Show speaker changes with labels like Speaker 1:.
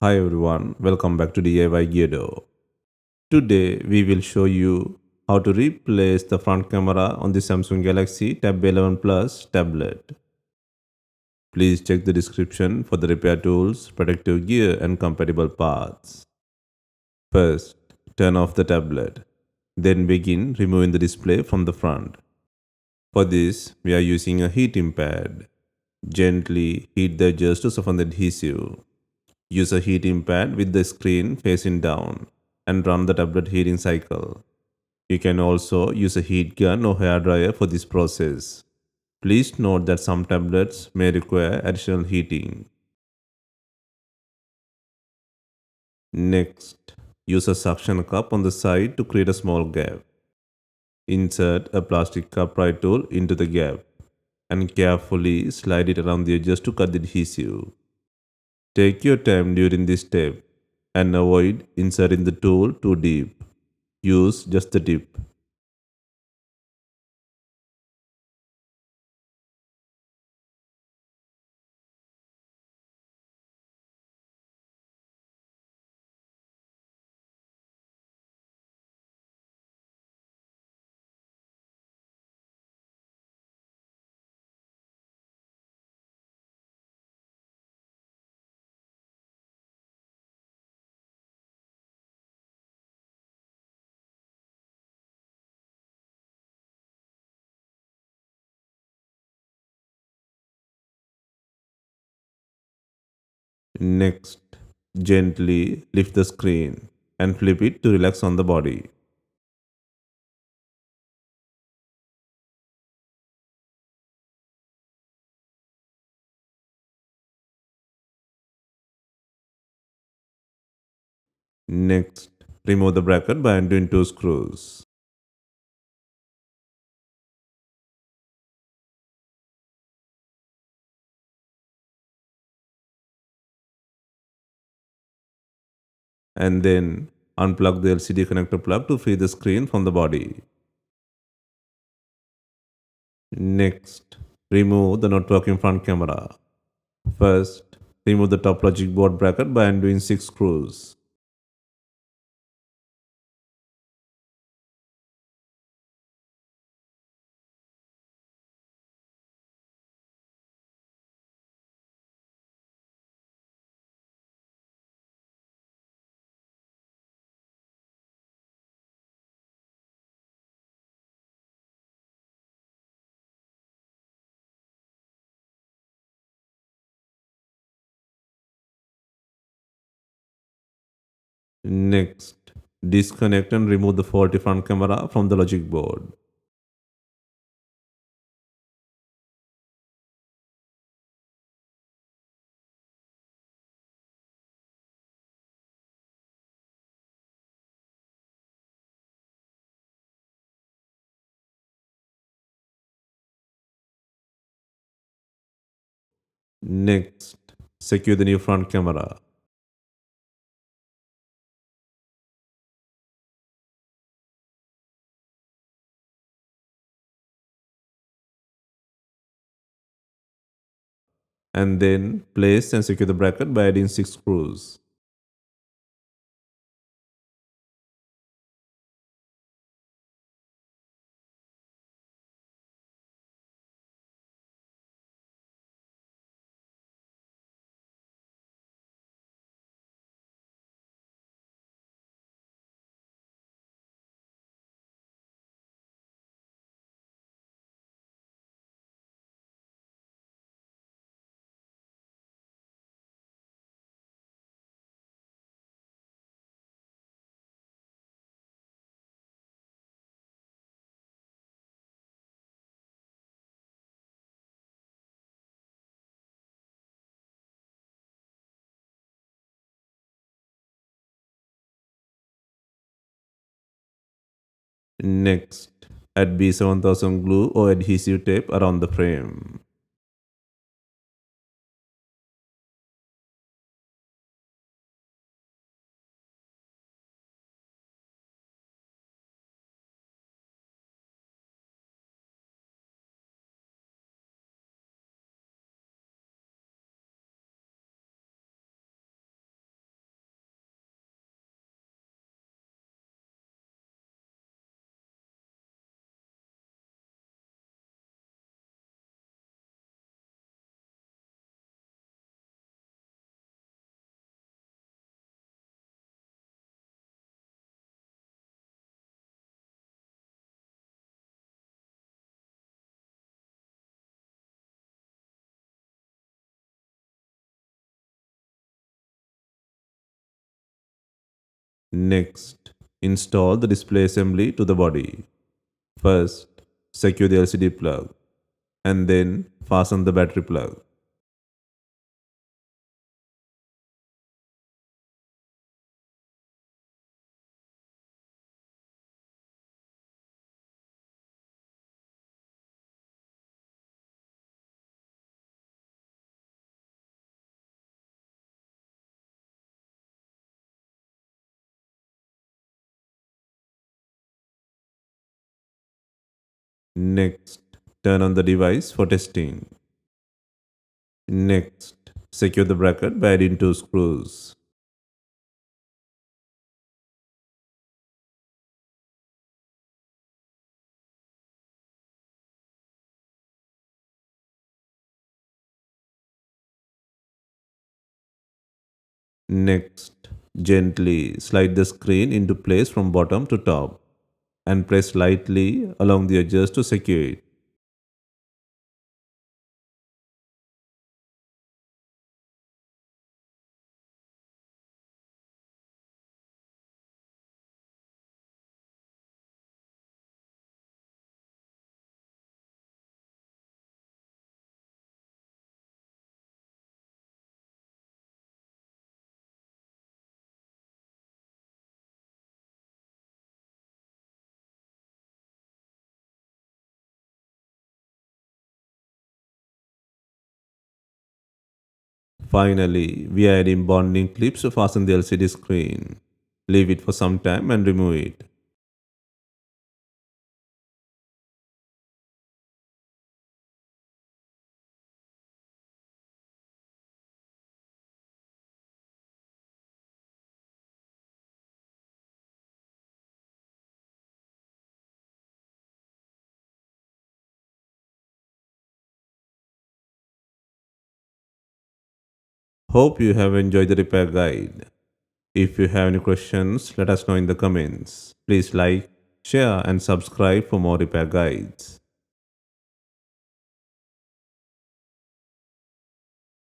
Speaker 1: Hi everyone, welcome back to DIY Gedo. Today we will show you how to replace the front camera on the Samsung Galaxy Tab A11 Plus tablet. Please check the description for the repair tools, protective gear and compatible parts. First, turn off the tablet. Then begin removing the display from the front. For this, we are using a heating pad. Gently heat the edges to soften the adhesive. Use a heating pad with the screen facing down and run the tablet heating cycle. You can also use a heat gun or hair dryer for this process. Please note that some tablets may require additional heating. Next, use a suction cup on the side to create a small gap. Insert a plastic cup pry tool into the gap and carefully slide it around the edges to cut the adhesive. Take your time during this step and avoid inserting the tool too deep. Use just the tip. Next, gently lift the screen and flip it to relax on the body. Next, remove the bracket by undoing two screws. And then unplug the LCD connector plug to free the screen from the body. Next, remove the not working front camera. First, remove the top logic board bracket by undoing 6 screws. Next, disconnect and remove the faulty front camera from the logic board. Next, secure the new front camera. And then place and secure the bracket by adding 6 screws. Next, add B7000 glue or adhesive tape around the frame. Next, install the display assembly to the body. First, secure the LCD plug and then fasten the battery plug. Next, turn on the device for testing. Next, secure the bracket by adding two screws. Next, gently slide the screen into place from bottom to top and press lightly along the edges to secure it. Finally, we are adding bonding clips to fasten the LCD screen. Leave it for some time and remove it. Hope you have enjoyed the repair guide. If you have any questions, let us know in the comments. Please like, share, and subscribe for more repair guides.